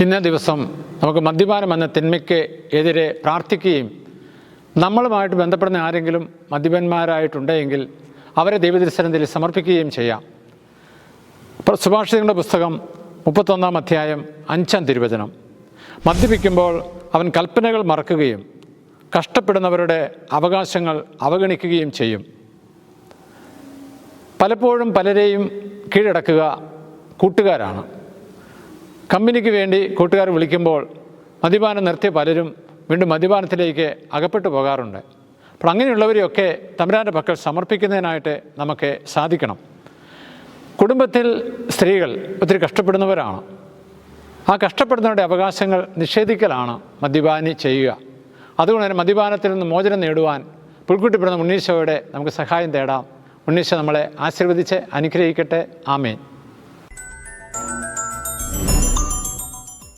ഇന്നേ ദിവസം നമുക്ക് മദ്യപാനം എന്ന തിന്മയ്ക്ക് എതിരെ പ്രാർത്ഥിക്കുകയും നമ്മളുമായിട്ട് ബന്ധപ്പെടുന്ന ആരെങ്കിലും മദ്യപന്മാരായിട്ടുണ്ടെങ്കിൽ അവരെ ദൈവതിരുസന്നിധിയിൽ സമർപ്പിക്കുകയും ചെയ്യാം. സുഭാഷിതങ്ങളുടെ പുസ്തകം 31-ാം അധ്യായം 5-ാം തിരുവചനം: മദ്യപിക്കുമ്പോൾ അവൻ കൽപ്പനകൾ മറക്കുകയും കഷ്ടപ്പെടുന്നവരുടെ അവകാശങ്ങൾ അവഗണിക്കുകയും ചെയ്യും. പലപ്പോഴും പലരെയും കീഴടക്കുക കൂട്ടുകാരാണ്. കമ്പനിക്ക് വേണ്ടി കൂട്ടുകാർ വിളിക്കുമ്പോൾ മദ്യപാനം നിർത്തിയ പലരും വീണ്ടും മദ്യപാനത്തിലേക്ക് അകപ്പെട്ടു പോകാറുണ്ട്. അപ്പോൾ അങ്ങനെയുള്ളവരെയൊക്കെ തമ്പുരാൻ്റെ പക്കൽ സമർപ്പിക്കുന്നതിനായിട്ട് നമുക്ക് സാധിക്കണം. കുടുംബത്തിൽ സ്ത്രീകൾ ഒത്തിരി കഷ്ടപ്പെടുന്നവരാണ്. ആ കഷ്ടപ്പെടുന്നവരുടെ അവകാശങ്ങൾ നിഷേധിക്കലാണ് മദ്യപാനി ചെയ്യുക. അതുകൊണ്ട് തന്നെ മദ്യപാനത്തിൽ നിന്ന് മോചനം നേടുവാൻ പുൽക്കുട്ടിപ്പിറന്ന ഉണ്ണീശോയുടെ നമുക്ക് സഹായം തേടാം. ഉണ്ണീശോ നമ്മളെ ആശീർവദിച്ച് അനുഗ്രഹിക്കട്ടെ. ആമേൻ.